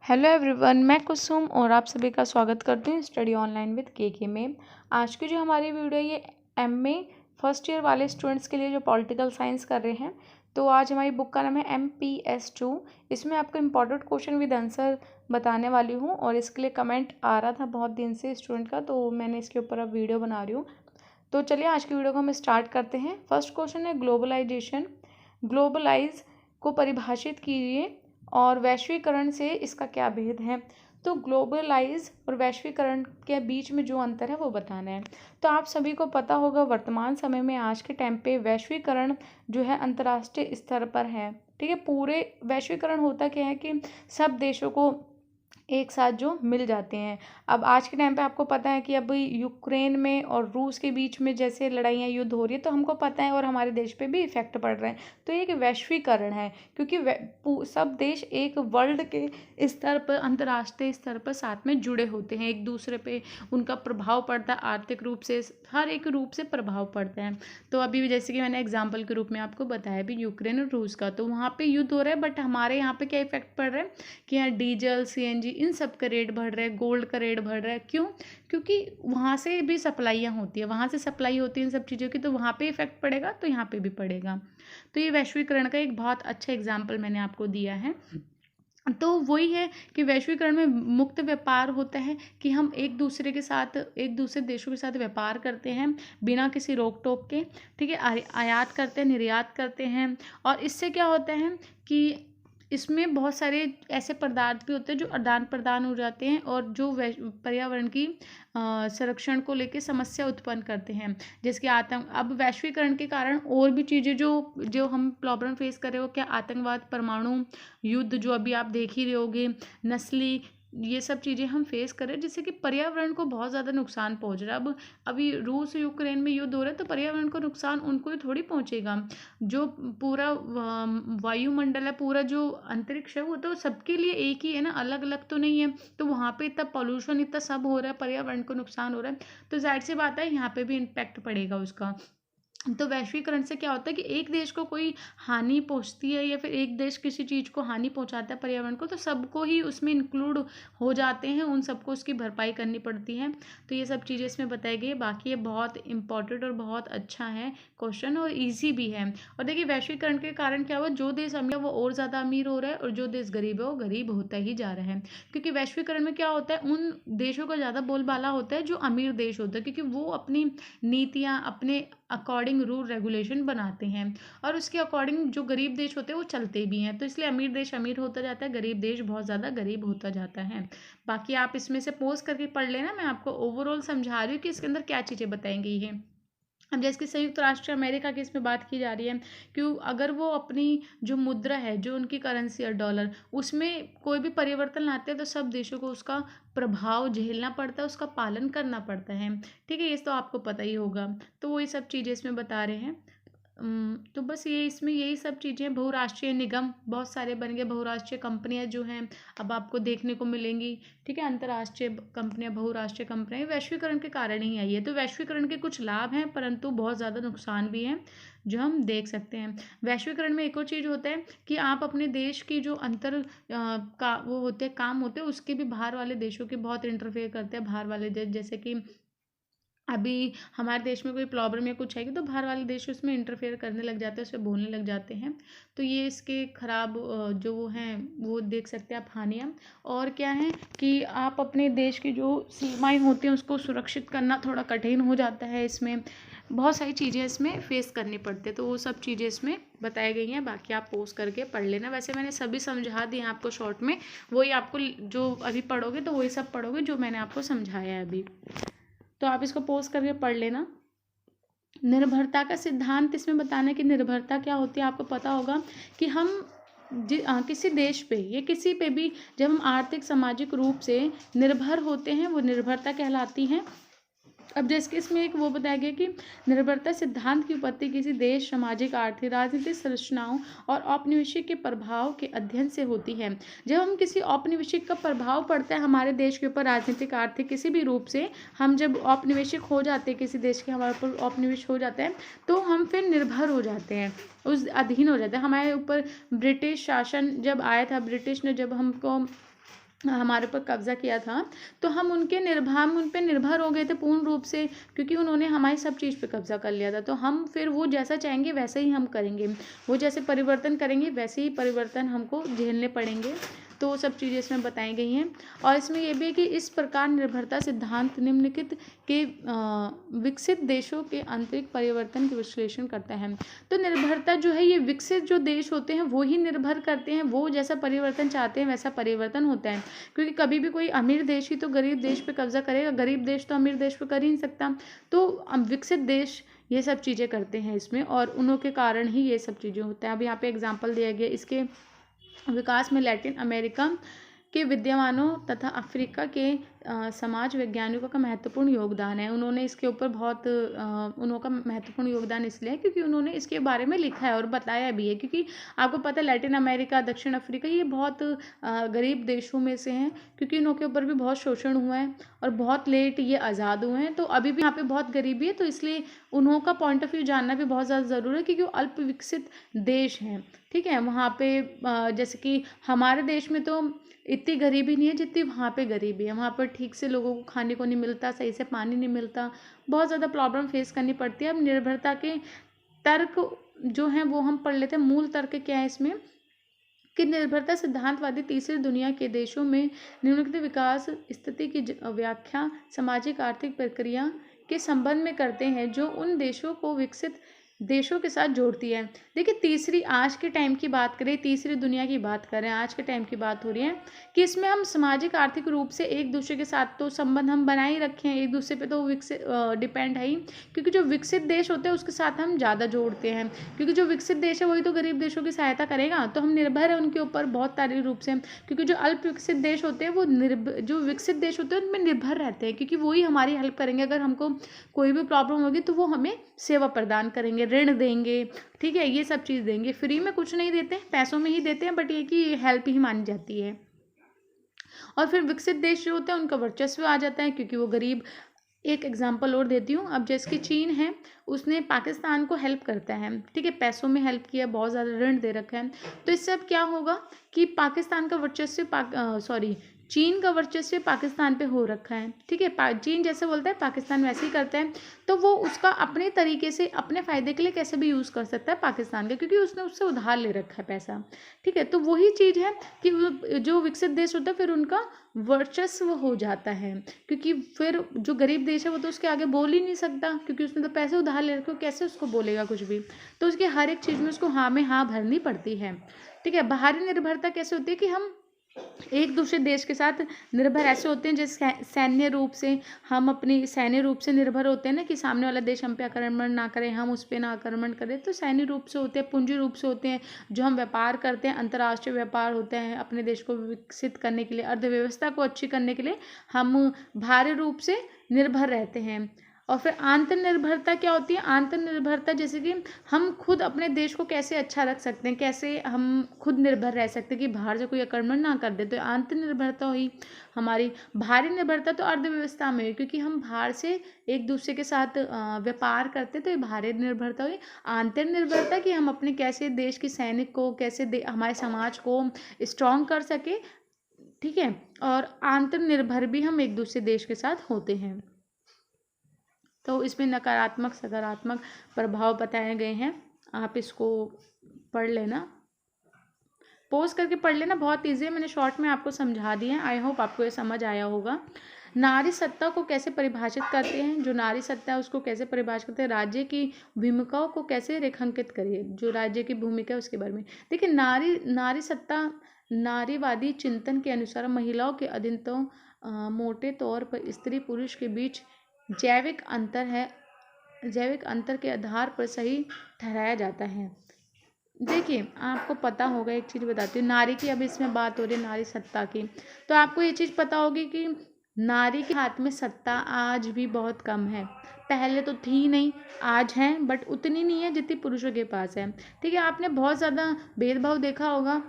Hello everyone, मैं कुसुम और आप सभी का स्वागत करती हूँ स्टडी ऑनलाइन विद के में। आज की जो हमारी वीडियो है ये एमए फर्स्ट ईयर वाले स्टूडेंट्स के लिए जो पॉलिटिकल साइंस कर रहे हैं। तो आज हमारी बुक का नाम है MPS2। इसमें आपको इम्पोर्टेंट क्वेश्चन विद आंसर बताने वाली हूँ और इसके लिए कमेंट आ रहा था बहुत दिन से स्टूडेंट का, तो मैंने इसके ऊपर अब वीडियो बना रही हूँ। तो चलिए आज की वीडियो को हम स्टार्ट करते हैं। फर्स्ट क्वेश्चन है ग्लोबलाइजेशन। ग्लोबलाइज को परिभाषित कीजिए और वैश्वीकरण से इसका क्या भेद है। तो ग्लोबलाइज और वैश्वीकरण के बीच में जो अंतर है वो बताना है। तो आप सभी को पता होगा वर्तमान समय में आज के टाइम पे वैश्वीकरण जो है अंतर्राष्ट्रीय स्तर पर है। ठीक है, पूरे वैश्वीकरण होता क्या है कि सब देशों को एक साथ जो मिल जाते हैं। अब आज के टाइम पे आपको पता है कि अब यूक्रेन में और रूस के बीच में जैसे लड़ाइयाँ युद्ध हो रही है, तो हमको पता है और हमारे देश पे भी इफेक्ट पड़ रहा है। तो ये एक वैश्वीकरण है क्योंकि सब देश एक वर्ल्ड के स्तर पर, अंतर्राष्ट्रीय स्तर पर साथ में जुड़े होते हैं। एक दूसरे पे उनका प्रभाव पड़ता है, आर्थिक रूप से हर एक रूप से प्रभाव पड़ता है। तो अभी भी जैसे कि मैंने एग्जाम्पल के रूप में आपको बताया भी यूक्रेन और रूस का, तो वहाँ पे युद्ध हो रहा है, बट हमारे यहाँ पे क्या इफेक्ट पड़ रहा है कि यहाँ डीजल CNG इन सब का रेट बढ़ रहा है, गोल्ड का रेट बढ़ रहा है। क्यों? क्योंकि वहाँ से भी सप्लाइयाँ होती है, वहाँ से सप्लाई होती है इन सब चीज़ों की, तो वहाँ पे इफेक्ट पड़ेगा तो यहाँ पे भी पड़ेगा। तो ये वैश्वीकरण का एक बहुत अच्छा एग्जाम्पल मैंने आपको दिया है। तो वही है कि वैश्वीकरण में मुक्त व्यापार होता है कि हम एक दूसरे के साथ, एक दूसरे देशों के साथ व्यापार करते हैं बिना किसी रोक टोक के। ठीक है, आयात करते हैं, निर्यात करते हैं। और इससे क्या होता है कि इसमें बहुत सारे ऐसे पदार्थ भी होते हैं जो आदान प्रदान हो जाते हैं और जो पर्यावरण की संरक्षण को लेकर समस्या उत्पन्न करते हैं, जैसे कि आतंक। अब वैश्वीकरण के कारण और भी चीज़ें जो जो हम प्रॉब्लम फेस कर रहे हो, क्या आतंकवाद, परमाणु युद्ध जो अभी आप देख ही रहे होगे, नस्ली, ये सब चीज़ें हम फेस कर रहे हैं जिससे कि पर्यावरण को बहुत ज़्यादा नुकसान पहुंच रहा है। अब अभी रूस यूक्रेन में युद्ध हो रहा है तो पर्यावरण को नुकसान उनको ही थोड़ी पहुंचेगा। जो पूरा वायुमंडल है, पूरा जो अंतरिक्ष है, वो तो सबके लिए एक ही है ना, अलग अलग तो नहीं है। तो वहाँ पे इतना पॉल्यूशन, इतना सब हो रहा है, पर्यावरण को नुकसान हो रहा है, तो जाहिर सी बात है यहाँ पे भी इम्पैक्ट पड़ेगा उसका। तो वैश्वीकरण से क्या होता है कि एक देश को कोई हानि पहुंचती है या फिर एक देश किसी चीज़ को हानि पहुंचाता है पर्यावरण को, तो सबको ही उसमें इंक्लूड हो जाते हैं, उन सबको उसकी भरपाई करनी पड़ती है। तो ये सब चीज़ें इसमें बताई गई है। बाकी ये बहुत इंपॉर्टेंट और बहुत अच्छा है क्वेश्चन और ईजी भी है। और देखिए वैश्वीकरण के कारण क्या हुआ, जो देश अमीर है वो और ज़्यादा अमीर हो रहा है और जो देश गरीब है वो गरीब होता ही जा रहा है। क्योंकि वैश्वीकरण में क्या होता है, उन देशों का ज़्यादा बोलबाला होता है जो अमीर देश होता है, क्योंकि वो अपनी नीतियाँ अपने अकॉर्डिंग रूल रेगुलेशन बनाते हैं और उसके अकॉर्डिंग जो गरीब देश होते हैं वो चलते भी हैं। तो इसलिए अमीर देश अमीर होता जाता है, गरीब देश बहुत ज़्यादा गरीब होता जाता है। बाकी आप इसमें से पोज करके पढ़ लेना, मैं आपको ओवरऑल समझा रही हूँ कि इसके अंदर क्या चीज़ें बताई गई हैं। अब जैसे कि संयुक्त राष्ट्र अमेरिका की इसमें बात की जा रही है, क्यों? अगर वो अपनी जो मुद्रा है, जो उनकी करेंसी है डॉलर, उसमें कोई भी परिवर्तन लाते हैं तो सब देशों को उसका प्रभाव झेलना पड़ता है, उसका पालन करना पड़ता है। ठीक है, ये तो आपको पता ही होगा। तो वही सब चीज़ें इसमें बता रहे हैं। तो बस ये इसमें यही सब चीज़ें, बहुराष्ट्रीय निगम बहुत सारे बन गए, बहुराष्ट्रीय कंपनियां जो हैं अब आपको देखने को मिलेंगी। ठीक है, अंतर्राष्ट्रीय कंपनियां, बहुराष्ट्रीय कंपनियां वैश्वीकरण के कारण ही आई है। तो वैश्वीकरण के कुछ लाभ हैं परंतु बहुत ज़्यादा नुकसान भी हैं जो हम देख सकते हैं। वैश्वीकरण में एक और चीज़ होता है कि आप अपने देश की जो का वो होते हैं, काम होते हैं, उसके भी बाहर वाले देशों के बहुत इंटरफेयर करते हैं। बाहर वाले देश, जैसे कि अभी हमारे देश में कोई प्रॉब्लम या कुछ आएगी तो बाहर वाले देश उसमें इंटरफेयर करने लग जाते हैं, उससे बोलने लग जाते हैं। तो ये इसके खराब जो वो हैं वो देख सकते हैं आप, हानियाँ। और क्या है कि आप अपने देश की जो सीमाएं होती हैं उसको सुरक्षित करना थोड़ा कठिन हो जाता है। इसमें बहुत सारी चीज़ें इसमें फेस करनी पड़ती है, तो वो सब चीज़ें इसमें बताई गई हैं। बाकी आप पोस्ट करके पढ़ लेना। वैसे मैंने सभी समझा दिए आपको शॉर्ट में, वही आपको जो अभी पढ़ोगे तो वही सब पढ़ोगे जो मैंने आपको समझाया है अभी। तो आप इसको पोस्ट करके पढ़ लेना। निर्भरता का सिद्धांत इसमें बताना है कि निर्भरता क्या होती है। आपको पता होगा कि हम किसी देश पे या किसी पे भी जब हम आर्थिक सामाजिक रूप से निर्भर होते हैं वो निर्भरता कहलाती है। अब जैसे कि इसमें एक वो बताया गया कि निर्भरता सिद्धांत की उत्पत्ति किसी देश, सामाजिक, आर्थिक, राजनीतिक संरचनाओं और औपनिवेशिक के प्रभाव के अध्ययन से होती है। जब हम किसी औपनिवेशिक का प्रभाव पड़ता है हमारे देश के ऊपर, राजनीतिक, आर्थिक, किसी भी रूप से हम जब औपनिवेशिक हो जाते हैं, किसी देश के हमारे ऊपर औपनिवेश हो जाता है, तो हम फिर निर्भर हो जाते हैं, उस अधीन हो जाते हैं। हमारे ऊपर ब्रिटिश शासन जब आया था, ब्रिटिश ने जब हमको हमारे ऊपर कब्जा किया था, तो हम उन पे निर्भर हो गए थे पूर्ण रूप से, क्योंकि उन्होंने हमारी सब चीज़ पे कब्जा कर लिया था। तो हम फिर वो जैसा चाहेंगे वैसे ही हम करेंगे, वो जैसे परिवर्तन करेंगे वैसे ही परिवर्तन हमको झेलने पड़ेंगे। तो वो सब चीज़ें इसमें बताई गई हैं। और इसमें ये भी है कि इस प्रकार निर्भरता सिद्धांत निम्नलिखित के विकसित देशों के आंतरिक परिवर्तन के विश्लेषण करता है। तो निर्भरता जो है, ये विकसित जो देश होते हैं वो ही निर्भर करते हैं, वो जैसा परिवर्तन चाहते हैं वैसा परिवर्तन होता है। क्योंकि कभी भी कोई अमीर देश ही तो गरीब देश पे कब्जा करेगा, गरीब देश तो अमीर देश पे कर ही नहीं सकता। तो विकसित देश ये सब चीज़ें करते हैं इसमें, और उन्हों के कारण ही ये सब चीज़ें होते हैं। अब यहाँ पे एग्जाम्पल दिया गया इसके विकास में लैटिन अमेरिका के विद्वानों तथा अफ्रीका के समाज वैज्ञानिकों का महत्वपूर्ण योगदान है। उन्होंने इसके ऊपर बहुत उनका महत्वपूर्ण योगदान इसलिए है क्योंकि उन्होंने इसके बारे में लिखा है और बताया भी है। क्योंकि आपको पता है लैटिन अमेरिका, दक्षिण अफ्रीका, ये बहुत गरीब देशों में से हैं, क्योंकि इनके ऊपर भी बहुत शोषण हुआ है और बहुत लेट ये आज़ाद हुए हैं। तो अभी भी यहाँ पे बहुत गरीबी है, तो इसलिए उन्हों का पॉइंट ऑफ व्यू जानना भी बहुत ज़्यादा ज़रूरी है, क्योंकि वो अल्प विकसित देश हैं। ठीक है, वहाँ पे जैसे कि हमारे देश में तो इतनी गरीबी नहीं है जितनी वहाँ पे गरीबी है। वहाँ पर ठीक से लोगों को खाने को नहीं मिलता, सही से पानी नहीं मिलता, बहुत ज़्यादा प्रॉब्लम फेस करनी पड़ती है। अब निर्भरता के तर्क जो हैं वो हम पढ़ लेते हैं। मूल तर्क क्या है इसमें कि निर्भरता सिद्धांतवादी तीसरी दुनिया के देशों में निम्नलिखित विकास स्थिति की व्याख्या सामाजिक आर्थिक प्रक्रिया के संबंध में करते हैं जो उन देशों को विकसित देशों के साथ जोड़ती है। देखिए, तीसरी आज के टाइम की बात करें, तीसरी दुनिया की बात करें, आज के टाइम की बात हो रही है कि इसमें हम सामाजिक आर्थिक रूप से एक दूसरे के साथ तो संबंध हम बनाए ही रखे हैं, एक दूसरे पे तो विकसित डिपेंड है ही। क्योंकि जो विकसित देश होते हैं उसके साथ हम ज़्यादा जोड़ते हैं, क्योंकि जो विकसित देश है वही तो गरीब देशों की सहायता करेगा, तो हम निर्भर है उनके ऊपर बहुत सारे रूप से। क्योंकि जो अल्प विकसित देश होते हैं वो जो विकसित देश होते हैं उनमें निर्भर रहते हैं, क्योंकि वही हमारी हेल्प करेंगे। अगर हमको कोई भी प्रॉब्लम होगी तो वो हमें सेवा प्रदान करेंगे, ऋण देंगे, ठीक है, ये सब चीज़ देंगे। फ्री में कुछ नहीं देते, पैसों में ही देते हैं, बट ये कि हेल्प ही मानी जाती है। और फिर विकसित देश जो होते हैं उनका वर्चस्व आ जाता है, क्योंकि वो गरीब। एक एग्जांपल और देती हूँ। अब जैसे कि चीन है, उसने पाकिस्तान को हेल्प करता है, ठीक है, पैसों में हेल्प किया, बहुत ज़्यादा ऋण दे रखा है। तो इससे अब क्या होगा कि पाकिस्तान का वर्चस्व चीन का वर्चस्व पाकिस्तान पे हो रखा है, ठीक है। चीन जैसे बोलता है पाकिस्तान वैसे ही करता है, तो वो उसका अपने तरीके से अपने फ़ायदे के लिए कैसे भी यूज़ कर सकता है पाकिस्तान का, क्योंकि उसने उससे उधार ले रखा है पैसा, ठीक है। तो वही चीज़ है कि जो विकसित देश होता है फिर उनका वर्चस्व हो जाता है, क्योंकि फिर जो गरीब देश है वो तो उसके आगे बोल ही नहीं सकता, क्योंकि उसने तो पैसे उधार ले रखे, कैसे उसको बोलेगा कुछ भी। तो उसकी हर एक चीज़ में उसको हाँ में हाँ भरनी पड़ती है, ठीक है। बाहरी निर्भरता कैसे होती है कि हम एक दूसरे देश के साथ निर्भर ऐसे होते हैं जैसे सैन्य रूप से, हम अपनी सैन्य रूप से निर्भर होते हैं ना, कि सामने वाला देश हम पे आक्रमण ना करे, हम उस पर ना आक्रमण करें। तो सैन्य रूप से होते हैं, पूंजी रूप से होते हैं, जो हम व्यापार करते हैं, अंतर्राष्ट्रीय व्यापार होते हैं अपने देश को विकसित करने के लिए, अर्थव्यवस्था को अच्छी करने के लिए हम बाहरी रूप से निर्भर रहते हैं। और फिर आत्मनिर्भरता क्या होती है? आत्मनिर्भरता जैसे कि हम खुद अपने देश को कैसे अच्छा रख सकते हैं, कैसे हम खुद निर्भर रह सकते हैं कि बाहर से कोई आक्रमण ना कर दे, तो आत्मनिर्भरता हुई हमारी। बाहरी निर्भरता तो अर्थव्यवस्था में हुई, क्योंकि हम बाहर से एक दूसरे के साथ व्यापार करते, तो ये बाहरी निर्भरता हुई। आत्मनिर्भरता कि हम अपने कैसे देश के सैनिक को कैसे हमारे समाज को स्ट्रॉन्ग कर सके, ठीक है। और आत्मनिर्भर भी हम एक दूसरे देश के साथ होते हैं। तो इसमें नकारात्मक सकारात्मक प्रभाव बताए गए हैं, आप इसको पढ़ लेना, पोस्ट करके पढ़ लेना, बहुत ईजी है, मैंने शॉर्ट में आपको समझा दिया है। आई होप आपको ये समझ आया होगा। नारी सत्ता को कैसे परिभाषित करते हैं? जो नारी सत्ता है उसको कैसे परिभाषित करते हैं? राज्य की भूमिकाओं को कैसे रेखांकित करिए, जो राज्य की भूमिका है उसके बारे में। देखिए, नारी सत्ता नारीवादी चिंतन के अनुसार महिलाओं के अधीनता मोटे तौर पर स्त्री पुरुष के बीच जैविक अंतर के आधार पर सही ठहराया जाता है। देखिए, आपको पता होगा, एक चीज़ बताती हूँ, नारी की अब इसमें बात हो रही है, नारी सत्ता की, तो आपको ये चीज़ पता होगी कि नारी के हाथ में सत्ता आज भी बहुत कम है। पहले तो थी नहीं, आज है, बट उतनी नहीं है जितनी पुरुषों के पास है, ठीक है। आपने बहुत ज़्यादा भेदभाव देखा होगा,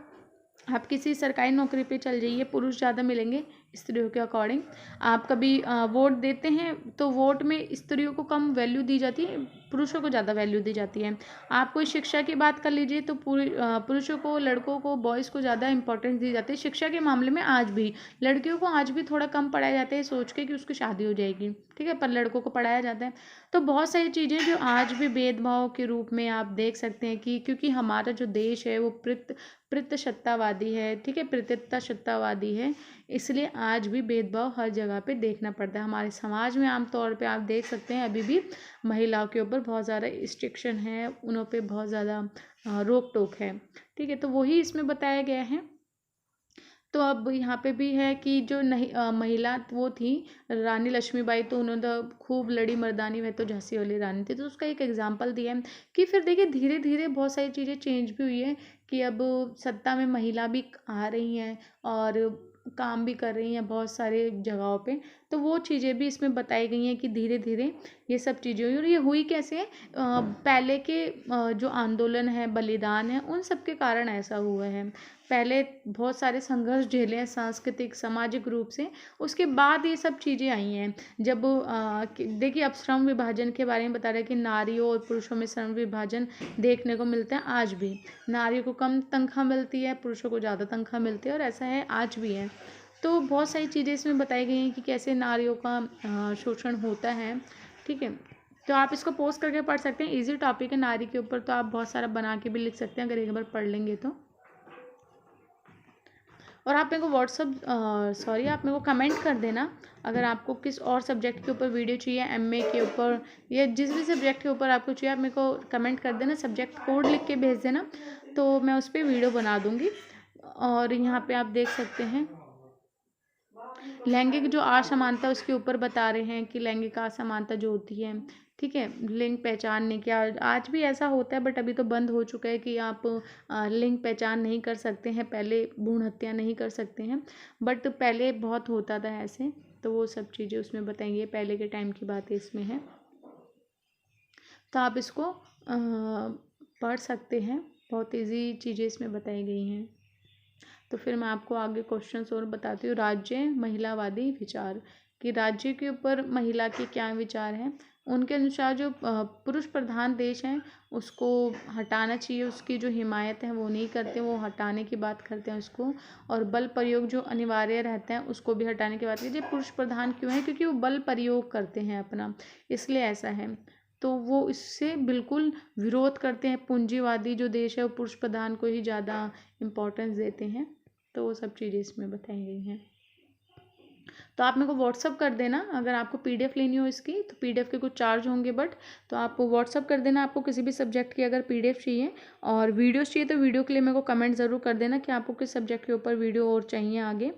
आप किसी सरकारी नौकरी पे चल जाइए, पुरुष ज़्यादा मिलेंगे, स्त्रियों के अकॉर्डिंग। आप कभी वोट देते हैं तो वोट में स्त्रियों को कम वैल्यू दी जाती है, पुरुषों को ज़्यादा वैल्यू दी जाती है। आप कोई शिक्षा की बात कर लीजिए तो पुरुषों को, लड़कों को, बॉयज़ को ज़्यादा इंपॉर्टेंस दी जाती है। शिक्षा के मामले में आज भी लड़कियों को आज भी थोड़ा कम पढ़ाया जाता है सोच के कि उसकी शादी हो जाएगी, ठीक है, पर लड़कों को पढ़ाया जाता है। तो बहुत सारी चीज़ें जो आज भी भेदभाव के रूप में आप देख सकते हैं कि क्योंकि हमारा जो देश है वो पितृसत्तावादी है, ठीक है, पितृसत्तावादी है, इसलिए आज भी भेदभाव हर जगह पे देखना पड़ता है। हमारे समाज में आमतौर पे आप देख सकते हैं अभी भी महिलाओं के ऊपर बहुत ज़्यादा रिस्ट्रिक्शन है, उन पे बहुत ज़्यादा रोक टोक है, ठीक है। तो वही इसमें बताया गया है। तो अब यहाँ पे भी है कि जो नहीं महिला वो थी रानी लक्ष्मीबाई, तो उन्होंने तो खूब लड़ी मर्दानी, वह तो झांसी वाली रानी थी, तो उसका एक एग्जाम्पल दिया है कि फिर देखिए धीरे धीरे बहुत सारी चीज़ें चेंज भी हुई है कि अब सत्ता में महिला भी आ रही हैं और काम भी कर रही हैं बहुत सारे जगहों पे। तो वो चीज़ें भी इसमें बताई गई हैं कि धीरे धीरे ये सब चीज़ें हुई। और ये हुई कैसे, पहले के जो आंदोलन है, बलिदान है, उन सब के कारण ऐसा हुआ है। पहले बहुत सारे संघर्ष झेले हैं सांस्कृतिक सामाजिक रूप से, उसके बाद ये सब चीज़ें आई हैं। जब देखिए अब श्रम विभाजन के बारे में बता रहे हैं कि नारियों और पुरुषों में श्रम विभाजन देखने को मिलता है आज भी। नारियों को कम तनख्वाह मिलती है, पुरुषों को ज़्यादा तनख्वाह मिलती है, और ऐसा है आज भी है। तो बहुत सारी चीज़ें इसमें बताई गई हैं कि कैसे नारियों का शोषण होता है, ठीक है। तो आप इसको पोस्ट करके पढ़ सकते हैं, इजी टॉपिक है नारी के ऊपर, तो आप बहुत सारा बना के भी लिख सकते हैं अगर एक बार पढ़ लेंगे तो। और आप मेरे को आप मेरे को कमेंट कर देना अगर आपको किस और सब्जेक्ट के ऊपर वीडियो चाहिए, एमए के ऊपर या जिस भी सब्जेक्ट के ऊपर आपको चाहिए, आप मेरे को कमेंट कर देना, सब्जेक्ट कोड लिख के भेज देना, तो मैं उस पर वीडियो बना दूँगी। और यहाँ पे आप देख सकते हैं लैंगिक जो असमानता उसके ऊपर बता रहे हैं कि लैंगिक असमानता जो होती है, ठीक है, लिंग पहचानने के आज भी ऐसा होता है, बट अभी तो बंद हो चुका है कि आप लिंग पहचान नहीं कर सकते हैं, पहले भ्रूण हत्या नहीं कर सकते हैं, बट पहले बहुत होता था ऐसे। तो वो सब चीज़ें उसमें बताएंगे, पहले के टाइम की बातें इसमें है, तो आप इसको पढ़ सकते हैं, बहुत ईजी चीज़ें इसमें बताई गई हैं। तो फिर मैं आपको आगे क्वेश्चंस और बताती हूँ। राज्य महिलावादी विचार, कि राज्य के ऊपर महिला के क्या विचार हैं। उनके अनुसार जो पुरुष प्रधान देश हैं उसको हटाना चाहिए, उसकी जो हिमायत है वो नहीं करते, वो हटाने की बात करते हैं उसको। और बल प्रयोग जो अनिवार्य रहता है उसको भी हटाने की बात कीजिए। पुरुष प्रधान क्यों है, क्योंकि वो बल प्रयोग करते हैं अपना, इसलिए ऐसा है। तो वो इससे बिल्कुल विरोध करते हैं, पूंजीवादी जो देश है वो पुरुष प्रधान को ही ज़्यादा इम्पोर्टेंस देते हैं। तो वो सब चीज़ें इसमें बताई गई हैं। तो आप मेरे को व्हाट्सअप कर देना अगर आपको पीडीएफ लेनी हो इसकी, तो पीडीएफ के कुछ चार्ज होंगे, बट तो आप व्हाट्सअप कर देना आपको किसी भी सब्जेक्ट की अगर पीडीएफ चाहिए। और वीडियोस चाहिए तो वीडियो के लिए मेरे को कमेंट ज़रूर कर देना कि आपको किस सब्जेक्ट के ऊपर वीडियो और चाहिए आगे।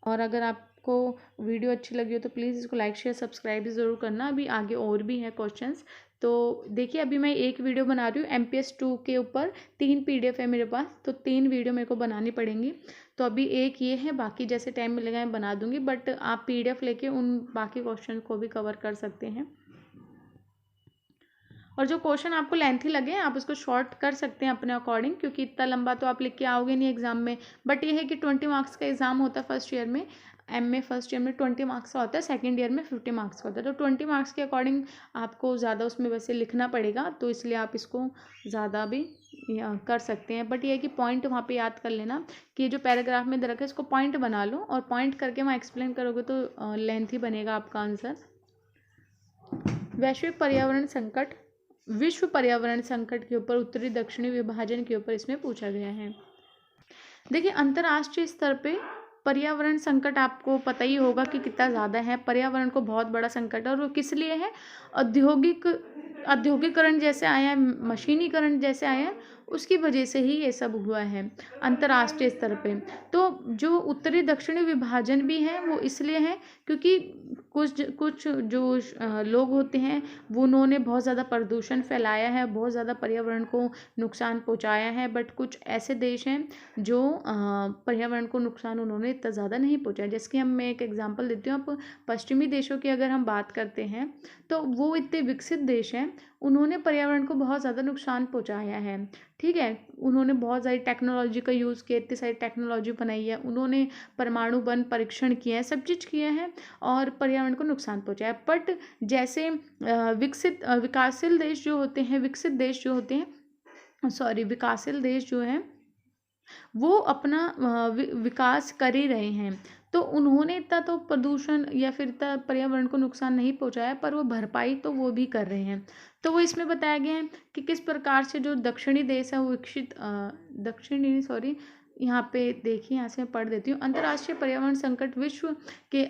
और अगर आपको वीडियो अच्छी लगी हो तो प्लीज़ इसको लाइक शेयर सब्सक्राइब भी ज़रूर करना। अभी आगे और भी हैं क्वेश्चंस, तो देखिए अभी मैं एक वीडियो बना रही हूँ MPS 2 के ऊपर, 3 पीडीएफ है मेरे पास, तो 3 वीडियो मेरे को बनानी पड़ेंगी। तो अभी एक ये है, बाकी जैसे टाइम मिलेगा मैं बना दूंगी, बट आप पीडीएफ लेके उन बाकी क्वेश्चन को भी कवर कर सकते हैं। और जो क्वेश्चन आपको लेंथी लगे आप उसको शॉर्ट कर सकते हैं अपने अकॉर्डिंग, क्योंकि इतना लंबा तो आप लिख के आओगे नहीं एग्जाम में। बट ये है कि 20 मार्क्स का एग्जाम होता है फर्स्ट ईयर में, MA फर्स्ट ईयर में 20 मार्क्स का होता है, सेकंड ईयर में 50 मार्क्स का होता है। तो 20 मार्क्स के अकॉर्डिंग आपको ज़्यादा उसमें वैसे लिखना पड़ेगा, तो इसलिए आप इसको ज़्यादा भी कर सकते हैं। बट ये है कि पॉइंट वहाँ पे याद कर लेना कि ये जो पैराग्राफ में दे रखा है इसको पॉइंट बना लो, और पॉइंट करके वहाँ एक्सप्लेन करोगे तो लेंथी बनेगा आपका आंसर। वैश्विक पर्यावरण संकट, विश्व पर्यावरण संकट के ऊपर उत्तरी दक्षिणी विभाजन के ऊपर इसमें पूछा गया है। देखिए अंतर्राष्ट्रीय स्तर पे पर्यावरण संकट आपको पता ही होगा कि कितना ज़्यादा है, पर्यावरण को बहुत बड़ा संकट है। और वो किस लिए है, औद्योगिकरण जैसे आया है, मशीनीकरण जैसे आया है, उसकी वजह से ही ये सब हुआ है अंतर्राष्ट्रीय स्तर पे। तो जो उत्तरी दक्षिणी विभाजन भी है वो इसलिए है क्योंकि कुछ जो लोग होते हैं वो उन्होंने बहुत ज़्यादा प्रदूषण फैलाया है, बहुत ज़्यादा पर्यावरण को नुकसान पहुंचाया है। बट कुछ ऐसे देश हैं जो पर्यावरण को नुकसान उन्होंने इतना ज़्यादा नहीं पहुंचाया। जैसे कि मैं एक एग्जांपल देती हूँ, आप पश्चिमी देशों की अगर हम बात करते हैं तो वो इतने विकसित देश हैं, उन्होंने पर्यावरण को बहुत ज़्यादा नुकसान पहुंचाया है, ठीक है। उन्होंने बहुत सारी टेक्नोलॉजी का यूज़ किया, इतनी सारी टेक्नोलॉजी बनाई है, उन्होंने परमाणु बम परीक्षण किए हैं, सब चीज़ किए हैं और पर्यावरण को नुकसान पहुँचाया। बट जैसे विकासशील देश जो होते हैं, विकसित देश जो होते हैं, सॉरी, विकासशील देश जो हैं वो अपना विकास कर ही रहे हैं, तो उन्होंने इतना तो प्रदूषण या फिर इतना पर्यावरण को नुकसान नहीं पहुंचाया, पर वो भरपाई तो वो भी कर रहे हैं। तो वो इसमें बताया गया है कि किस प्रकार से जो दक्षिणी देश है वो दक्षिणी, सॉरी, यहाँ पे देखिए, यहाँ से मैं पढ़ देती हूँ। अंतर्राष्ट्रीय पर्यावरण संकट विश्व के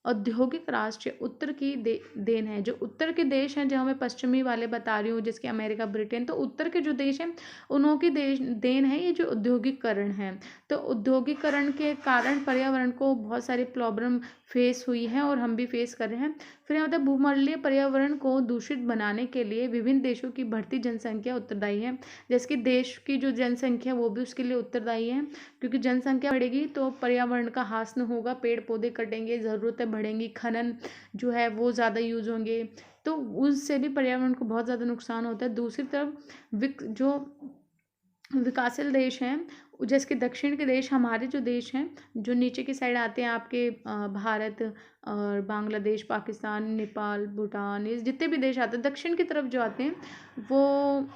औद्योगिक राष्ट्र उत्तर की देन है। जो उत्तर के देश हैं, जो मैं पश्चिमी वाले बता रही हूँ, जिसके अमेरिका, ब्रिटेन, तो उत्तर के जो देश हैं उन्हों की देन है ये जो औद्योगिकरण है। तो औद्योगिकरण के कारण पर्यावरण को बहुत सारी प्रॉब्लम फेस हुई है और हम भी फेस कर रहे हैं। फिर यहाँ मतलब भूमंडलीय पर्यावरण को दूषित बनाने के लिए विभिन्न देशों की बढ़ती जनसंख्या उत्तरदायी है। जैसे कि देश की जो जनसंख्या वो भी उसके लिए उत्तरदायी है, क्योंकि जनसंख्या बढ़ेगी तो पर्यावरण का ह्रास होगा, पेड़ पौधे कटेंगे, ज़रूरतें बढ़ेंगी, खनन जो है वो ज़्यादा यूज़ होंगे, तो उससे भी पर्यावरण को बहुत ज़्यादा नुकसान होता है। दूसरी तरफ जो विकासशील देश हैं, जैसे कि दक्षिण के देश, हमारे जो देश हैं जो नीचे की साइड आते हैं, आपके भारत और बांग्लादेश, पाकिस्तान, नेपाल, भूटान, ये जितने भी देश आते हैं दक्षिण की तरफ जो आते हैं, वो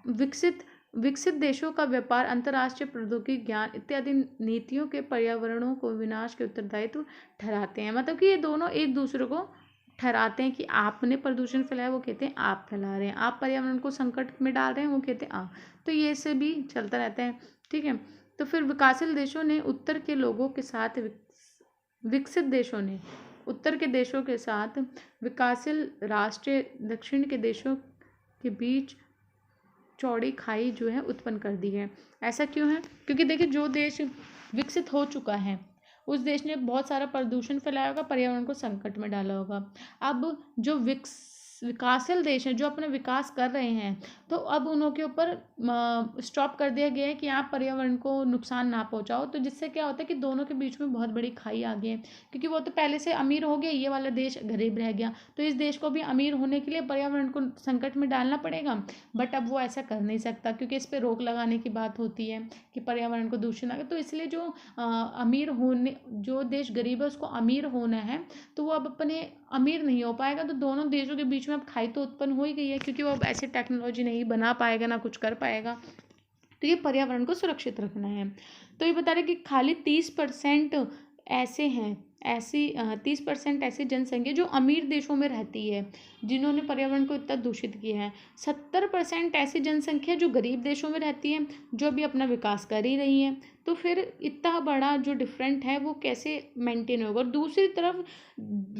विकसित देशों का व्यापार, अंतर्राष्ट्रीय प्रौद्योगिकी ज्ञान इत्यादि नीतियों के पर्यावरणों को विनाश के उत्तरदायित्व ठहराते हैं। मतलब कि ये दोनों एक दूसरे को ठहराते हैं कि आपने प्रदूषण फैलाया, वो कहते हैं आप फैला रहे हैं, आप पर्यावरण को संकट में डाल रहे हैं, वो कहते हैं आप। तो ये से भी चलता रहता है, ठीक है। तो फिर विकासशील देशों ने उत्तर के लोगों के साथ विकसित देशों ने उत्तर के देशों के साथ विकासशील राष्ट्र दक्षिण के देशों के बीच चौड़ी खाई जो है उत्पन्न कर दी है। ऐसा क्यों है? क्योंकि देखिए, जो देश विकसित हो चुका है उस देश ने बहुत सारा प्रदूषण फैलाया होगा, पर्यावरण को संकट में डाला होगा। अब जो विकासशील देश हैं, जो अपना विकास कर रहे हैं, तो अब उन्हों के ऊपर स्टॉप कर दिया गया है कि आप पर्यावरण को नुकसान ना पहुंचाओ। तो जिससे क्या होता है कि दोनों के बीच में बहुत बड़ी खाई आ गई है, क्योंकि वो तो पहले से अमीर हो गया, ये वाला देश गरीब रह गया, तो इस देश को भी अमीर होने के लिए पर्यावरण को संकट में डालना पड़ेगा। बट अब वो ऐसा कर नहीं सकता, क्योंकि इस पर रोक लगाने की बात होती है कि पर्यावरण को दूषित ना, तो इसलिए जो अमीर होने, जो देश गरीब है उसको अमीर होना है, तो वो अब अपने अमीर नहीं हो पाएगा। तो दोनों देशों के बीच में अब खाई तो उत्पन्न हो ही गई है, क्योंकि वो अब ऐसी टेक्नोलॉजी नहीं बना पाएगा, ना कुछ कर पाएगा। तो ये पर्यावरण को सुरक्षित रखना है। तो ये बता रहे कि खाली 30% ऐसे हैं, 30% ऐसी जनसंख्या जो अमीर देशों में रहती है, जिन्होंने पर्यावरण को इतना दूषित किया है। 70% ऐसी जनसंख्या जो गरीब देशों में रहती है, जो भी अपना विकास कर ही रही है। तो फिर इतना बड़ा जो डिफरेंट है वो कैसे मेंटेन होगा? और दूसरी तरफ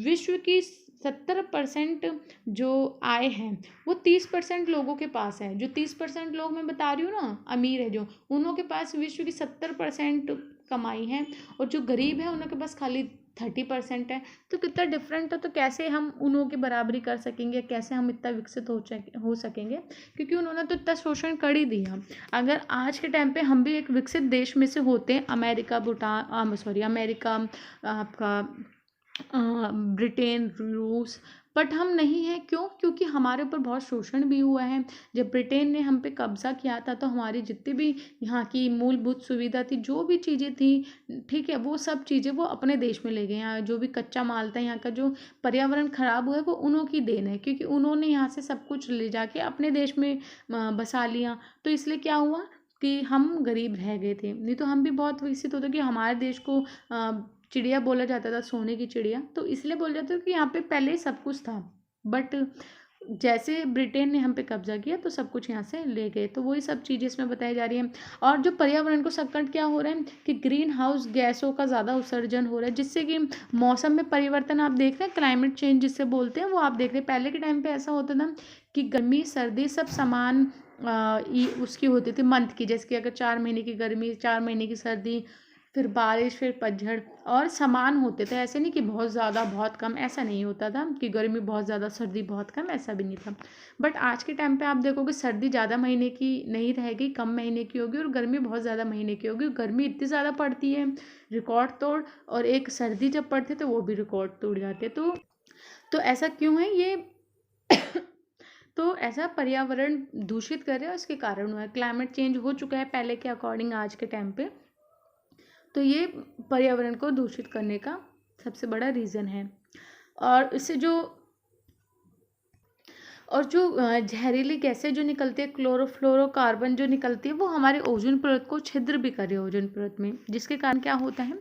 विश्व की 70% जो आय है वो 30% लोगों के पास है। जो 30% लोग मैं बता रही हूँ ना, अमीर है जो, उन्हों के पास विश्व की 70% कमाई है, और जो गरीब है उनके पास खाली 30% है। तो कितना डिफरेंट है, तो कैसे हम उन्हों की बराबरी कर सकेंगे, कैसे हम इतना विकसित हो सकेंगे? क्योंकि उन्होंने तो इतना शोषण कर ही दिया। अगर आज के टाइम पे हम भी एक विकसित देश में से होते हैं, अमेरिका, अमेरिका, आपका ब्रिटेन, रूस, बट हम नहीं हैं। क्यों? क्योंकि हमारे ऊपर बहुत शोषण भी हुआ है। जब ब्रिटेन ने हम पे कब्जा किया था, तो हमारी जितनी भी यहाँ की मूलभूत सुविधा थी, जो भी चीज़ें थी, ठीक है, वो सब चीज़ें वो अपने देश में ले गए। यहाँ जो भी कच्चा माल था, यहाँ का जो पर्यावरण खराब हुआ है, वो उन्हों की देन है, क्योंकि उन्होंने यहाँ से सब कुछ ले जाके अपने देश में बसा लिया। तो इसलिए क्या हुआ कि हम गरीब रह गए थे, नहीं तो हम भी बहुत विकसित होते। कि हमारे देश को चिड़िया बोला जाता था, सोने की चिड़िया, तो इसलिए बोला जाता था कि यहाँ पे पहले सब कुछ था। बट जैसे ब्रिटेन ने हम पे कब्जा किया, तो सब कुछ यहाँ से ले गए। तो वही सब चीज़ें इसमें बताई जा रही हैं। और जो पर्यावरण को संकट क्या हो रहा है कि ग्रीन हाउस गैसों का ज़्यादा उत्सर्जन हो रहा है, जिससे कि मौसम में परिवर्तन आप देख रहे हैं, क्लाइमेट चेंज जिससे बोलते हैं, वो आप देख रहे हैं। पहले के टाइम पे ऐसा होता था कि गर्मी सर्दी सब समान उसकी होती थी मंथ की, जैसे कि अगर 4 महीने की गर्मी, 4 महीने की सर्दी, फिर बारिश, फिर पतझड़, और समान होते थे। ऐसे नहीं कि बहुत ज़्यादा बहुत कम, ऐसा नहीं होता था कि गर्मी बहुत ज़्यादा सर्दी बहुत कम, ऐसा भी नहीं था। बट आज के टाइम पे आप देखोगे सर्दी ज़्यादा महीने की नहीं रहेगी, कम महीने की होगी, और गर्मी बहुत ज़्यादा महीने की होगी। गर्मी इतनी ज़्यादा पड़ती है रिकॉर्ड तोड़, और एक सर्दी जब पड़ती है तो वो भी रिकॉर्ड तोड़ जाती है। तो ऐसा क्यों है ये? तो ऐसा पर्यावरण दूषित कर रहे हैं, उसके कारण हुआ है। क्लाइमेट चेंज हो चुका है पहले के अकॉर्डिंग आज के टाइम पे, तो ये पर्यावरण को दूषित करने का सबसे बड़ा रीज़न है। और इससे जो जहरीली गैसें जो निकलती है, क्लोरोफ्लोरोकार्बन जो निकलती है, वो हमारे ओजोन परत को छिद्र भी कर रही है ओजोन परत में, जिसके कारण क्या होता है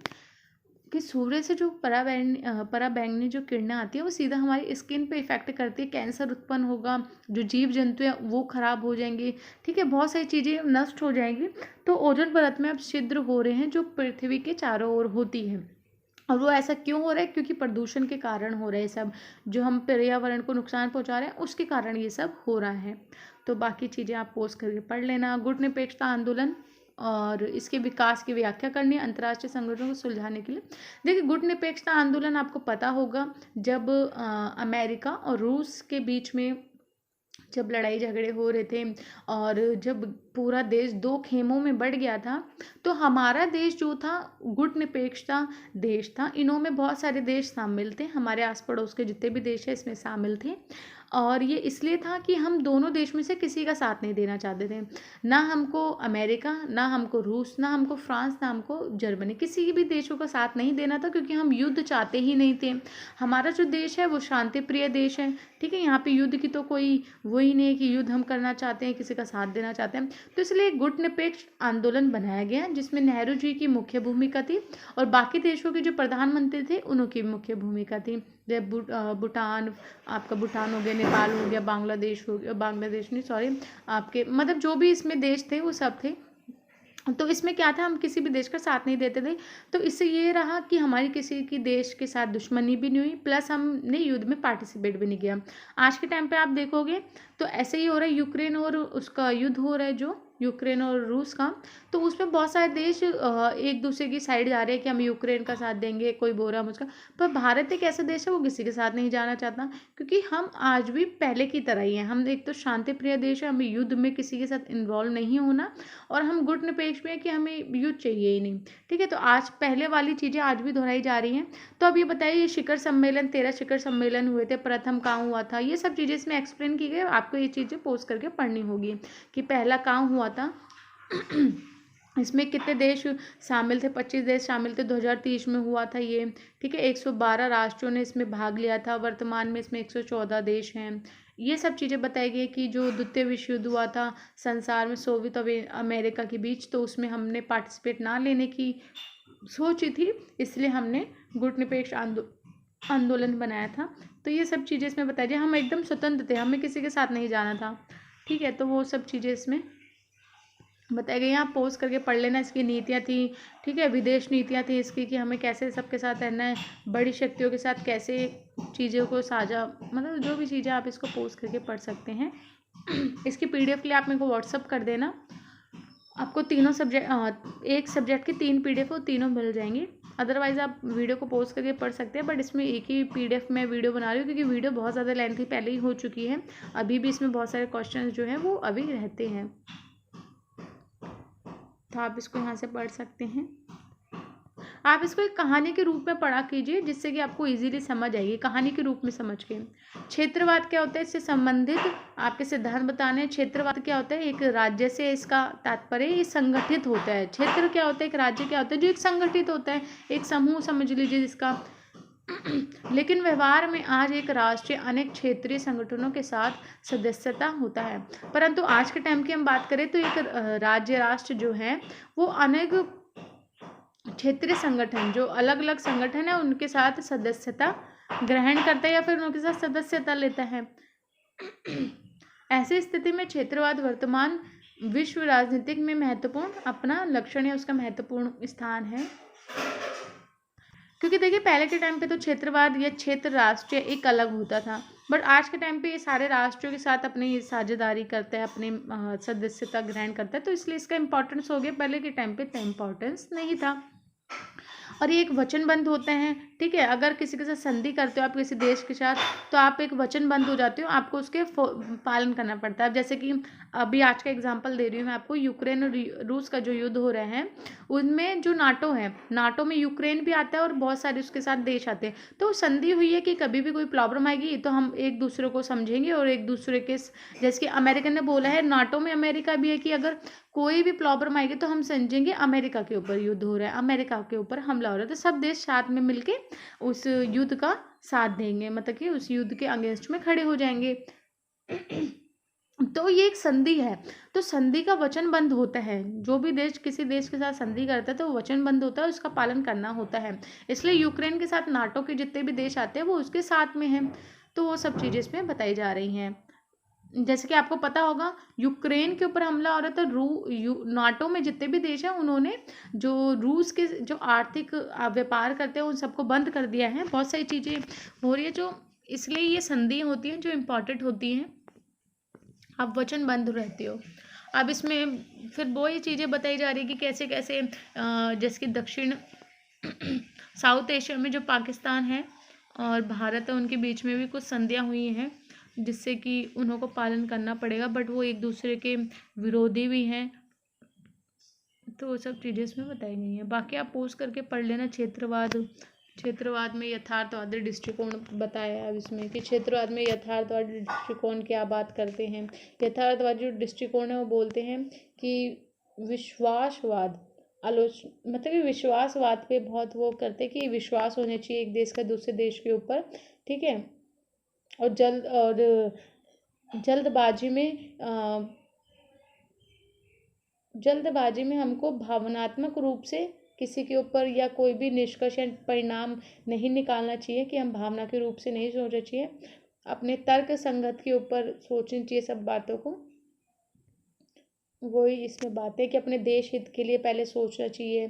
कि सूर्य से जो पराबैंगनी जो किरणें आती है वो सीधा हमारी स्किन पे इफेक्ट करती है, कैंसर उत्पन्न होगा, जो जीव जंतु हैं वो खराब हो जाएंगे, ठीक है, बहुत सारी चीज़ें नष्ट हो जाएंगी। तो ओजोन परत में अब छिद्र हो रहे हैं जो पृथ्वी के चारों ओर होती है। और वो ऐसा क्यों हो रहा है? क्योंकि प्रदूषण के कारण हो रहा है सब, जो हम पर्यावरण को नुकसान पहुंचा रहे हैं उसके कारण ये सब हो रहा है। तो बाकी चीज़ें आप पोस्ट करके पढ़ लेना। गुट निरपेक्षता आंदोलन और इसके विकास की व्याख्या करनी है अंतर्राष्ट्रीय संगठनों को सुलझाने के लिए। देखिए, गुट निरपेक्षता आंदोलन आपको पता होगा, जब अमेरिका और रूस के बीच में जब लड़ाई झगड़े हो रहे थे और जब पूरा देश दो खेमों में बढ़ गया था, तो हमारा देश जो था गुट निरपेक्षता देश था। इनों में बहुत सारे देश शामिल थे, हमारे आस पड़ोस के जितने भी देश हैं इसमें शामिल थे। और ये इसलिए था कि हम दोनों देश में से किसी का साथ नहीं देना चाहते थे, ना हमको अमेरिका, ना हमको रूस, ना हमको फ्रांस, ना हमको जर्मनी, किसी भी देशों का साथ नहीं देना था, क्योंकि हम युद्ध चाहते ही नहीं थे। हमारा जो देश है वो शांति प्रिय देश है, ठीक है, यहाँ पे युद्ध की तो कोई वही नहीं है कि युद्ध हम करना चाहते हैं, किसी का साथ देना चाहते हैं। तो इसलिए गुट निरपेक्ष आंदोलन बनाया गया, जिसमें नेहरू जी की मुख्य भूमिका थी और बाकी देशों के जो प्रधानमंत्री थे उनकी मुख्य भूमिका थी। जब भूटान, आपका भूटान हो गया, नेपाल हो गया, बांग्लादेश हो गया, बांग्लादेश नहीं सॉरी, आपके मतलब जो भी इसमें देश थे वो सब थे। तो इसमें क्या था, हम किसी भी देश का साथ नहीं देते थे। तो इससे ये रहा कि हमारी किसी की देश के साथ दुश्मनी भी नहीं हुई, प्लस हमने युद्ध में पार्टिसिपेट भी नहीं किया। आज के टाइम पे आप देखोगे तो ऐसे ही हो रहा है, यूक्रेन और उसका युद्ध हो रहा है, जो यूक्रेन और रूस का, तो उसमें बहुत सारे देश एक दूसरे की साइड जा रहे हैं कि हम यूक्रेन का साथ देंगे, कोई बोल रहा है मुझका। पर भारत एक ऐसा देश है वो किसी के साथ नहीं जाना चाहता, क्योंकि हम आज भी पहले की तरह ही हैं। हम एक तो शांति प्रिय देश है, हमें युद्ध में किसी के साथ इन्वॉल्व नहीं होना, और हम गुट निरपेक्ष भी है कि हमें युद्ध चाहिए ही नहीं, ठीक है। तो आज पहले वाली चीज़ें आज भी दोहराई जा रही हैं। तो अब ये बताइए, ये शिखर सम्मेलन 13 शिखर सम्मेलन हुए थे, प्रथम कहाँ हुआ था, ये सब चीज़ें इसमें एक्सप्लेन की गई। आपको ये चीज़ें पोस्ट करके पढ़नी होगी कि पहला कहाँ हुआ था, इसमें कितने देश शामिल थे, 25 देश शामिल थे, 2030 में हुआ था ये, ठीक है। 112 राष्ट्रों ने इसमें भाग लिया था, वर्तमान में इसमें 114 देश हैं। ये सब चीज़ें बताई गई कि जो द्वितीय विश्व युद्ध हुआ था संसार में सोवियत और अमेरिका के बीच, तो उसमें हमने पार्टिसिपेट ना लेने की सोची थी, इसलिए हमने गुट निरपेक्ष आंदोलन बनाया था। तो ये सब चीज़ें इसमें बताई जाए, हम एकदम स्वतंत्र थे, हमें किसी के साथ नहीं जाना था, ठीक है। तो वो सब चीज़ें इसमें बताई गई, आप पोस्ट करके पढ़ लेना। इसकी नीतियाँ थी, ठीक है, विदेश नीतियाँ थी इसकी कि हमें कैसे सबके साथ रहना है, बड़ी शक्तियों के साथ कैसे चीज़ों को साझा, मतलब जो भी चीज़ें आप इसको पोस्ट करके पढ़ सकते हैं। इसकी PDF के लिए आप मेरे को व्हाट्सअप कर देना, आपको तीनों सब्जेक्ट, एक सब्जेक्ट की 3 PDF वो तीनों मिल जाएंगी। अदरवाइज़ आप वीडियो को पोस्ट करके पढ़ सकते हैं, बट इसमें एक ही PDF में वीडियो बना रही हूँ, क्योंकि वीडियो बहुत ज़्यादा लेंथी पहले ही हो चुकी है, अभी भी इसमें बहुत सारे क्वेश्चन जो हैं वो अभी रहते हैं, तो आप इसको यहाँ से पढ़ सकते हैं। आप इसको एक कहानी के रूप में पढ़ा कीजिए, जिससे कि आपको इजीली समझ आएगी, कहानी के रूप में समझ के। क्षेत्रवाद क्या होता है, इससे संबंधित आपके सिद्धांत बताने हैं। क्षेत्रवाद क्या होता है, एक राज्य से इसका तात्पर्य ये संगठित होता है। क्षेत्र क्या होता है, एक राज्य क्या होता है जो एक संगठित होता है, एक समूह समझ लीजिए जिसका। लेकिन व्यवहार में आज एक राष्ट्रीय अनेक क्षेत्रीय संगठनों के साथ सदस्यता होता है। परंतु आज के टाइम की हम बात करें तो एक राज्य राष्ट्र जो है वो अनेक क्षेत्रीय संगठन, जो अलग अलग संगठन है उनके साथ सदस्यता ग्रहण करता है या फिर उनके साथ सदस्यता लेता है। ऐसी स्थिति में क्षेत्रवाद वर्तमान विश्व राजनीतिक में महत्वपूर्ण अपना लक्षण या उसका महत्वपूर्ण स्थान है। क्योंकि देखिए, पहले के टाइम पे तो क्षेत्रवाद या क्षेत्र राष्ट्र एक अलग होता था, बट आज के टाइम पे ये सारे राष्ट्रों के साथ अपनी साझेदारी करते हैं, अपनी सदस्यता ग्रहण करता है, तो इसलिए इसका इम्पोर्टेंस हो गया। पहले के टाइम पे इतना इम्पोर्टेंस नहीं था। और ये एक वचनबद्ध होते हैं, ठीक है। अगर किसी के साथ संधि करते हो आप किसी देश के साथ, तो आप एक वचनबद्ध हो जाते हो, आपको उसके पालन करना पड़ता है। अब जैसे कि अभी आज का एग्जांपल दे रही हूँ मैं आपको, यूक्रेन और रूस का जो युद्ध हो रहे हैं, उनमें जो नाटो है, नाटो में यूक्रेन भी आता है और बहुत सारे उसके साथ देश आते हैं। तो संधि हुई है कि कभी भी कोई प्रॉब्लम आएगी तो हम एक दूसरे को समझेंगे और एक दूसरे के, जैसे कि अमेरिका ने बोला है, नाटो में अमेरिका भी है कि अगर कोई भी प्रॉब्लम आएगी तो हम समझेंगे अमेरिका के ऊपर युद्ध हो रहा है, अमेरिका के ऊपर हमला हो रहा है, तो सब देश साथ में मिलके उस युद्ध का साथ देंगे, मतलब कि उस युद्ध के अगेंस्ट में खड़े हो जाएंगे। तो ये एक संधि है। तो संधि का वचनबद्ध होता है, जो भी देश किसी देश के साथ संधि करता है तो वो वचनबद्ध होता है, उसका पालन करना होता है। इसलिए यूक्रेन के साथ नाटो के जितने भी देश आते हैं वो उसके साथ में हैं। तो वो सब चीज़ें इसमें बताई जा रही हैं। जैसे कि आपको पता होगा, यूक्रेन के ऊपर हमला हो रहा था, नाटो में जितने भी देश हैं उन्होंने जो रूस के जो आर्थिक व्यापार करते हैं उन सबको बंद कर दिया है। बहुत सारी चीज़ें हो रही है जो, इसलिए ये संधि होती हैं जो इम्पॉर्टेंट होती हैं, आप वचनबद्ध रहते हो। अब इसमें फिर वो ये चीज़ें बताई जा रही है कि कैसे कैसे जैसे कि दक्षिण साउथ एशिया में जो पाकिस्तान है और भारत है उनके बीच में भी कुछ संधियाँ हुई हैं जिससे कि उन्हों को पालन करना पड़ेगा, बट वो एक दूसरे के विरोधी भी हैं। तो वो सब चीज़ें इसमें बताई गई हैं। बाकी आप पोस्ट करके पढ़ लेना। क्षेत्रवाद में यथार्थवादी दृष्टिकोण बताया है अब इसमें कि क्षेत्रवाद में यथार्थवादी दृष्टिकोण क्या बात करते हैं। यथार्थवादी जो दृष्टिकोण है वो बोलते हैं कि विश्वासवाद मतलब कि विश्वासवाद पे बहुत वो करते हैं कि विश्वास होने चाहिए एक देश का दूसरे देश के ऊपर, ठीक है। और जल्दबाजी में हमको भावनात्मक रूप से किसी के ऊपर या कोई भी निष्कर्ष या परिणाम नहीं निकालना चाहिए, कि हम भावना के रूप से नहीं सोचना चाहिए, अपने तर्क संगत के ऊपर सोचनी चाहिए सब बातों को। वही इसमें बात है कि अपने देश हित के लिए पहले सोचना चाहिए,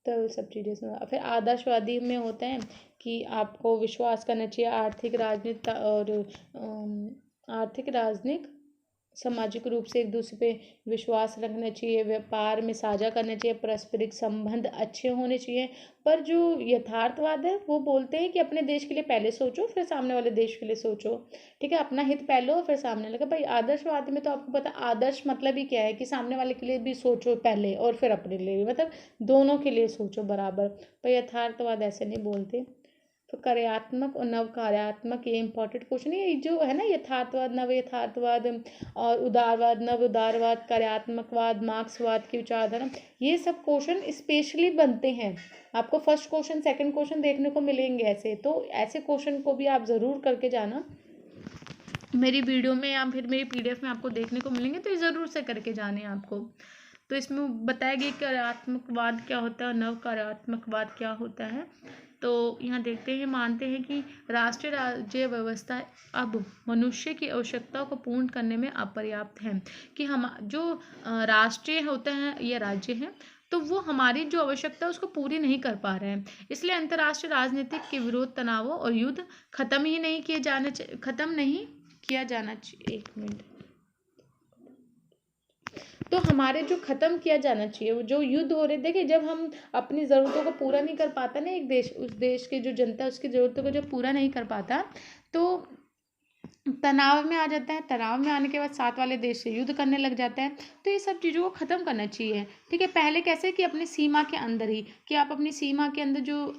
तो सब चीज़ें इसमें। फिर आदर्शवादी में होता है कि आपको विश्वास करना चाहिए आर्थिक राजनीतिक सामाजिक रूप से एक दूसरे पे विश्वास रखना चाहिए, व्यापार में साझा करना चाहिए, पारस्परिक संबंध अच्छे होने चाहिए। पर जो यथार्थवाद है वो बोलते हैं कि अपने देश के लिए पहले सोचो फिर सामने वाले देश के लिए सोचो, ठीक है। अपना हित पहले हो फिर सामने लगा। भाई आदर्शवाद में तो आपको पता आदर्श मतलब ही क्या है कि सामने वाले के लिए भी सोचो पहले और फिर अपने लिए भी, मतलब दोनों के लिए सोचो बराबर। पर यथार्थवाद ऐसे नहीं बोलते। तो कार्यात्मक और नव कार्यात्मक, ये इंपॉर्टेंट क्वेश्चन है। ये जो है ना, यथार्थवाद, नव यथार्थवाद और उदारवाद, नव उदारवाद, कार्यात्मकवाद, मार्क्सवाद की विचारधारा, ये सब क्वेश्चन स्पेशली बनते हैं। आपको फर्स्ट क्वेश्चन सेकंड क्वेश्चन देखने को मिलेंगे ऐसे, तो ऐसे क्वेश्चन को भी आप ज़रूर करके जाना। मेरी वीडियो में या फिर मेरी PDF में आपको देखने को मिलेंगे, तो ये ज़रूर से करके जाने आपको। तो इसमें बताया गया कार्यात्मकवाद क्या होता है, नव कार्यात्मकवाद क्या होता है। तो यहाँ देखते हैं, मानते हैं कि राष्ट्रीय राज्य व्यवस्था अब मनुष्य की आवश्यकताओं को पूर्ण करने में अपर्याप्त है, कि हम जो राष्ट्रीय होते हैं या राज्य हैं तो वो हमारी जो आवश्यकता है उसको पूरी नहीं कर पा रहे हैं। इसलिए अंतर्राष्ट्रीय राजनीतिक के विरोध, तनावों और युद्ध खत्म नहीं किया जाना चाहिए। एक मिनट। तो हमारे जो ख़त्म किया जाना चाहिए जो युद्ध हो रहे, देखिए जब हम अपनी ज़रूरतों को पूरा नहीं कर पाता ना एक देश, उस देश के जो जनता उसकी ज़रूरतों को जब पूरा नहीं कर पाता तो तनाव में आ जाता है। तनाव में आने के बाद साथ वाले देश से युद्ध करने लग जाता है। तो ये सब चीज़ों को ख़त्म करना चाहिए, ठीक है। पहले कैसे कि अपनी सीमा के अंदर ही, कि आप अपनी सीमा के अंदर जो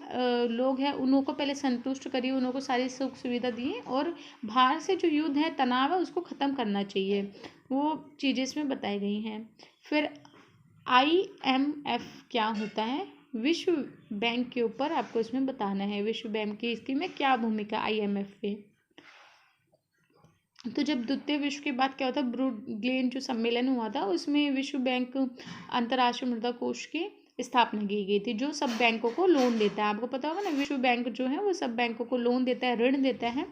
लोग हैं उन्हों को पहले संतुष्ट करिए, उन्हों को सारी सुख सुविधा दिए, और बाहर से जो युद्ध है, तनाव है, उसको ख़त्म करना चाहिए। वो चीज़ें इसमें बताई गई हैं। फिर IMF क्या होता है, विश्व बैंक के ऊपर आपको इसमें बताना है। विश्व बैंक की इसकी में क्या भूमिका IMF पे। तो जब द्वितीय विश्व के बाद क्या होता है, ब्रुगेन जो सम्मेलन हुआ था उसमें विश्व बैंक अंतर्राष्ट्रीय मुद्रा कोष की स्थापना की गई थी, जो सब बैंकों को लोन देता है। आपको पता होगा ना, विश्व बैंक जो है वो सब बैंकों को लोन देता है, ऋण देता है।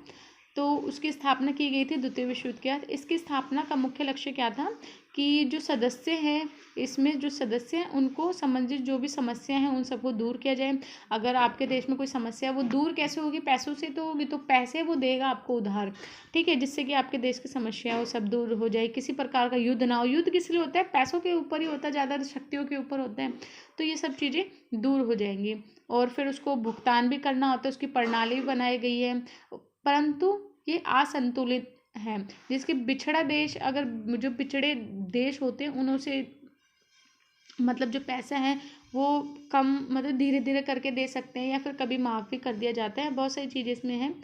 तो उसकी स्थापना की गई थी द्वितीय विश्व युद्ध के बाद। इसकी स्थापना का मुख्य लक्ष्य क्या था कि जो सदस्य हैं, इसमें जो सदस्य हैं उनको संबंधित जो भी समस्या हैं उन सबको दूर किया जाए। अगर आपके देश में कोई समस्या है वो दूर कैसे होगी, पैसों से तो होगी, तो पैसे वो देगा आपको उधार, ठीक है, जिससे कि आपके देश की समस्या है वो सब दूर हो जाए। किसी प्रकार का युद्ध ना हो। युद्ध किस लिए होता है, पैसों के ऊपर ही होता है, ज़्यादा शक्तियों के ऊपर होता है। तो ये सब चीज़ें दूर हो जाएंगी। और फिर उसको भुगतान भी करना होता है, उसकी प्रणाली भी बनाई गई है, परंतु ये असंतुलित है। जिसके बिछड़ा देश, अगर जो पिछड़े देश होते हैं उन्हों से मतलब जो पैसा है वो कम, मतलब धीरे धीरे करके दे सकते हैं, या फिर कभी माफ़ भी कर दिया जाता है। बहुत सारी चीज़ें इसमें हैं,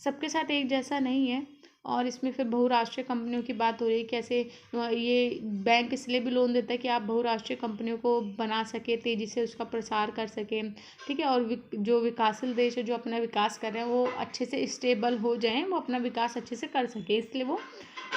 सबके साथ एक जैसा नहीं है। और इसमें फिर बहुराष्ट्रीय कंपनियों की बात हो रही है, कैसे ये बैंक इसलिए भी लोन देता है कि आप बहुराष्ट्रीय कंपनियों को बना सके, तेज़ी से उसका प्रसार कर सकें, ठीक है। और जो विकासशील देश है, जो अपना विकास कर रहे हैं, वो अच्छे से स्टेबल हो जाएं, वो अपना विकास अच्छे से कर सके, इसलिए वो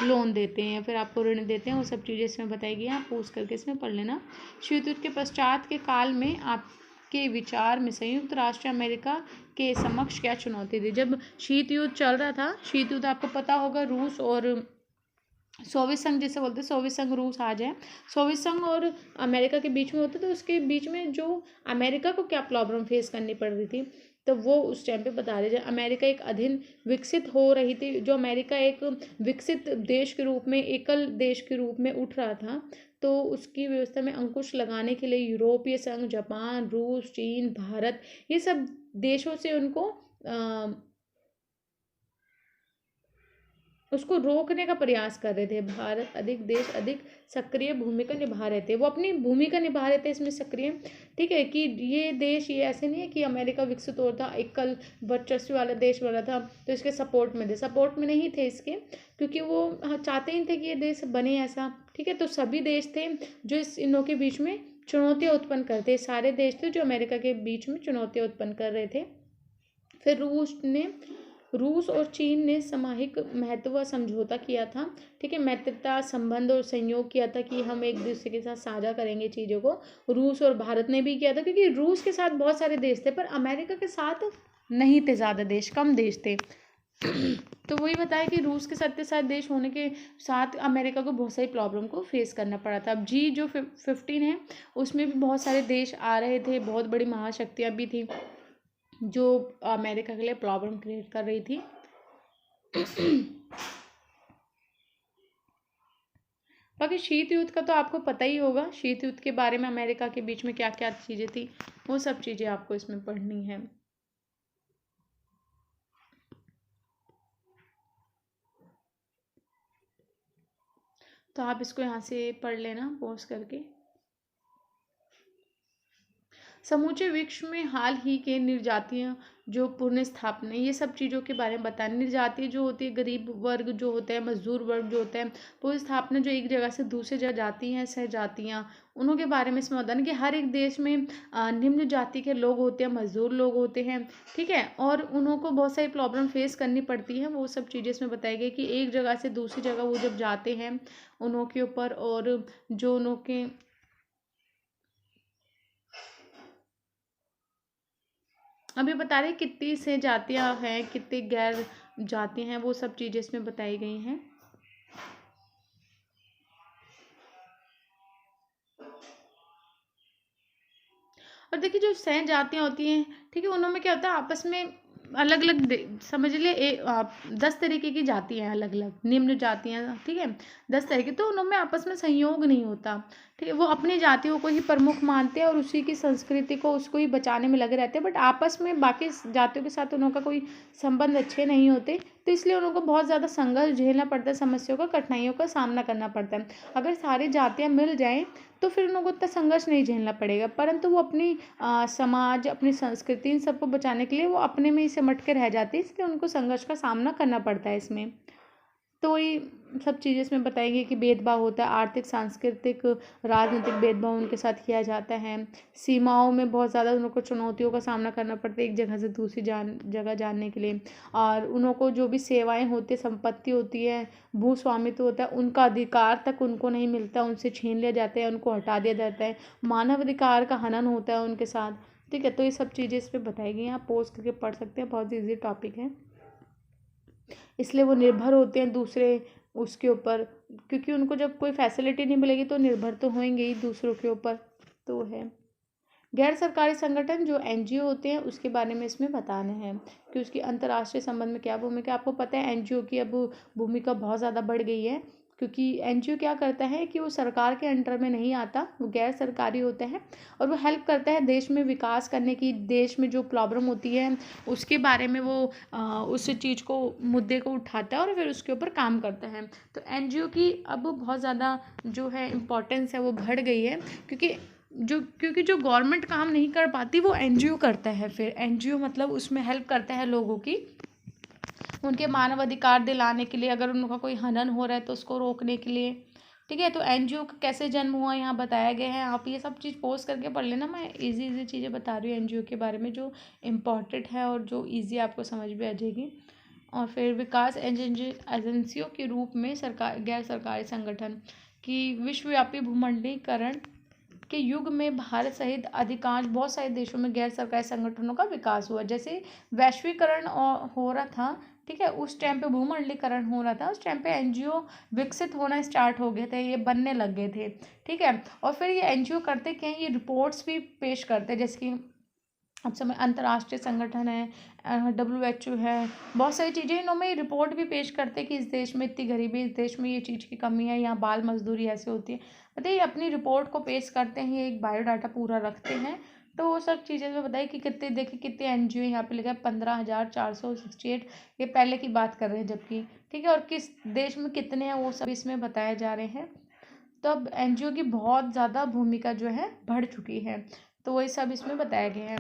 लोन देते हैं या फिर आपको ऋण देते हैं। वो सब चीज़ें इसमें बताई गई हैं, आप पूछ करके इसमें पढ़ लेना। शीत युद्ध के पश्चात के काल में आपके विचार में संयुक्त राष्ट्र अमेरिका के समक्ष क्या चुनौती थी। जब शीत युद्ध चल रहा था, शीत युद्ध आपको पता होगा, रूस और सोवियत संघ जिसे बोलते हैं, सोवियत संघ रूस आ जाए, सोवियत संघ और अमेरिका के बीच में होता, तो उसके बीच में जो अमेरिका को क्या प्रॉब्लम फेस करनी पड़ रही थी, तो वो उस टाइम पे बता रहे थे। अमेरिका एक अधीन विकसित हो रही थी, जो अमेरिका एक विकसित देश के रूप में, एकल देश के रूप में उठ रहा था, तो उसकी व्यवस्था में अंकुश लगाने के लिए यूरोपीय संघ, जापान, रूस, चीन, भारत, ये सब देशों से उनको उसको रोकने का प्रयास कर रहे थे। भारत अधिक देश अधिक सक्रिय भूमिका निभा रहे थे, वो अपनी भूमिका निभा रहे थे इसमें सक्रिय, ठीक है। कि ये देश, ये ऐसे नहीं है कि अमेरिका विकसित हो था, एकल वर्चस्व वाला देश वाला था तो इसके सपोर्ट में थे, सपोर्ट में नहीं थे इसके, क्योंकि वो चाहते ही थे कि ये देश बने ऐसा, ठीक है। तो सभी देश थे जो इनों के बीच में चुनौतियाँ उत्पन्न करते, सारे देश थे जो अमेरिका के बीच में चुनौतियाँ उत्पन्न कर रहे थे। फिर रूस और चीन ने सामूहिक महत्व व समझौता किया था, ठीक है, मैत्रीता संबंध और संयोग किया था कि हम एक दूसरे के साथ साझा करेंगे चीज़ों को। रूस और भारत ने भी किया था, क्योंकि रूस के साथ बहुत सारे देश थे पर अमेरिका के साथ नहीं थे, ज़्यादा देश, कम देश थे। तो वही बताया कि रूस के साथ देश होने के साथ अमेरिका को बहुत सारी प्रॉब्लम को फेस करना पड़ा था। अब जी जो 15 है उसमें भी बहुत सारे देश आ रहे थे, बहुत बड़ी महाशक्तियाँ भी थी जो अमेरिका के लिए प्रॉब्लम क्रिएट कर रही थी। बाकी शीत युद्ध का तो आपको पता ही होगा, शीत युद्ध के बारे में अमेरिका के बीच में क्या क्या चीज़ें थी, वो सब चीज़ें आपको इसमें पढ़नी है। तो आप इसको यहाँ से पढ़ लेना पॉज करके। समूचे विश्व में हाल ही के निर्जातीय जो पुनर्स्थापना, ये सब चीज़ों के बारे में बताएं। निर्जातीय जो होती है, गरीब वर्ग जो होता है, मजदूर वर्ग जो होता है, पुनर्स्थापना जो एक जगह से दूसरी जगह जाती हैं, सहजातियाँ, उन्हों के बारे में इसमें होता है कि हर एक देश में निम्न जाति के लोग होते हैं, मजदूर लोग होते हैं, ठीक है, और उन्हों को बहुत सारी प्रॉब्लम फेस करनी पड़ती है। वो सब चीज़ें इसमें बताई गई कि एक जगह से दूसरी जगह वो जब जाते हैं उन्हों के ऊपर, और जो उन्हों के अभी बता रहे कितनी से जातियाँ हैं, कितनी गैर जाति हैं, वो सब चीज़ें इसमें बताई गई हैं। और देखिए जो सह जातियाँ होती हैं, ठीक है, उनमें क्या होता है आपस में अलग अलग, समझ लिए 10 तरीके की जातियाँ हैं, अलग अलग निम्न जातियाँ, ठीक है, 10 तरीके, तो उनमें आपस में संयोग नहीं होता, ठीक है। वो अपनी जातियों को ही प्रमुख मानते हैं और उसी की संस्कृति को, उसको ही बचाने में लगे रहते हैं, बट आपस में बाकी जातियों के साथ उनका कोई संबंध अच्छे नहीं होते, तो इसलिए उनको बहुत ज़्यादा संघर्ष झेलना पड़ता है, समस्याओं का, कठिनाइयों का सामना करना पड़ता है। अगर सारी जातियाँ मिल जाएँ तो फिर उनको इतना संघर्ष नहीं झेलना पड़ेगा, परंतु वो अपनी समाज, अपनी संस्कृति, इन सबको बचाने के लिए वो अपने में ही सिमट के रह जाते हैं, इसलिए उनको संघर्ष का सामना करना पड़ता है इसमें। तो ये सब चीज़ें इसमें बताएंगे कि भेदभाव होता है, आर्थिक, सांस्कृतिक, राजनीतिक भेदभाव उनके साथ किया जाता है। सीमाओं में बहुत ज़्यादा उनको चुनौतियों का सामना करना पड़ता है एक जगह से दूसरी जगह जानने के लिए, और उनको जो भी सेवाएं होती है, संपत्ति होती है, भू स्वामित्व होता है, उनका अधिकार तक उनको नहीं मिलता, उनसे छीन लिया जाता है, उनको हटा दिया जाता है, मानव अधिकार का हनन होता है उनके साथ, ठीक है। तो ये सब चीज़ें इसमें बताई गई हैं, आप पोस्ट करके पढ़ सकते हैं, बहुत ईजी टॉपिक है, इसलिए वो निर्भर होते हैं दूसरे उसके ऊपर, क्योंकि उनको जब कोई फैसिलिटी नहीं मिलेगी तो निर्भर तो होंगे ही दूसरों के ऊपर। तो है गैर सरकारी संगठन जो एनजीओ होते हैं उसके बारे में इसमें बताना है कि उसकी अंतर्राष्ट्रीय संबंध में क्या भूमिका। आपको पता है एनजीओ की अब भूमिका बहुत ज़्यादा बढ़ गई है, क्योंकि एनजीओ क्या करता है कि वो सरकार के अंडर में नहीं आता, वो गैर सरकारी होता है और वो हेल्प करता है देश में विकास करने की। देश में जो प्रॉब्लम होती है उसके बारे में वो उस चीज़ को, मुद्दे को उठाता है और फिर उसके ऊपर काम करता है। तो एनजीओ की अब बहुत ज़्यादा जो है इम्पोर्टेंस है वो बढ़ गई है, क्योंकि जो गवर्नमेंट काम नहीं कर पाती वो एनजीओ करता है। फिर एनजीओ मतलब उसमें हेल्प करता है लोगों की, उनके मानव अधिकार दिलाने के लिए, अगर उनका कोई हनन हो रहा है तो उसको रोकने के लिए। ठीक है, तो एनजीओ का कैसे जन्म हुआ यहाँ बताया गया है, आप ये सब चीज़ पोस्ट करके पढ़ लेना। मैं इजी चीज़ें बता रही हूँ एनजीओ के बारे में जो इम्पोर्टेंट है और जो ईजी आपको समझ में आ जाएगी। और फिर विकास एजेंसियों के रूप में सरकार गैर सरकारी संगठन की विश्वव्यापी भूमंडलीकरण के युग में भारत सहित अधिकांश बहुत सारे देशों में गैर सरकारी संगठनों का विकास हुआ। जैसे वैश्वीकरण हो रहा था, ठीक है, उस टाइम पे भूमंडलीकरण हो रहा था, उस टाइम पे एनजीओ विकसित होना स्टार्ट हो गए थे, ये बनने लग गए थे। ठीक है, और फिर ये एनजीओ करते क्या है, ये रिपोर्ट्स भी पेश करते हैं, जैसे कि अब समय अंतर्राष्ट्रीय संगठन है, WHO है, बहुत सारी चीज़ें इनमें रिपोर्ट भी पेश करते हैं कि इस देश में इतनी गरीबी, इस देश में ये चीज़ की कमी है, यहाँ बाल मजदूरी ऐसे होती है। बताइए अपनी रिपोर्ट को पेश करते हैं, ये एक बायोडाटा पूरा रखते हैं। तो वो सब चीज़ें में बताइए कि कितने, देखिए कितने एनजीओ यहाँ पे लिखा है 15,468, ये पहले की बात कर रहे हैं जबकि। ठीक है, और किस देश में कितने हैं वो सब इसमें बताए जा रहे हैं। तो अब एनजीओ की बहुत ज़्यादा भूमिका जो है बढ़ चुकी है, तो वही सब इसमें बताया गया है।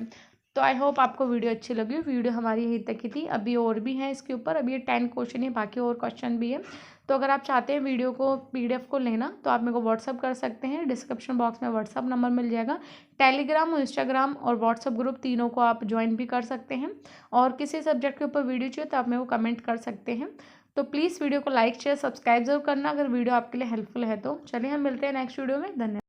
तो आई होप आपको वीडियो अच्छी लगी। वीडियो हमारी यहीं तक की थी, अभी और भी हैं इसके ऊपर, अभी ये 10 क्वेश्चन है, बाकी और क्वेश्चन भी है। तो अगर आप चाहते हैं वीडियो को PDF को लेना तो आप मेरे को व्हाट्सअप कर सकते हैं, डिस्क्रिप्शन बॉक्स में व्हाट्सअप नंबर मिल जाएगा। टेलीग्राम, इंस्टाग्राम और व्हाट्सअप ग्रुप तीनों को आप ज्वाइन भी कर सकते हैं। और किसी सब्जेक्ट के ऊपर वीडियो चाहिए तो आप मेरे को कमेंट कर सकते हैं। तो प्लीज़ वीडियो को लाइक शेयर सब्सक्राइब जरूर करना अगर वीडियो आपके लिए हेल्पफुल है तो। चलिए हम मिलते हैं नेक्स्ट वीडियो में, धन्यवाद।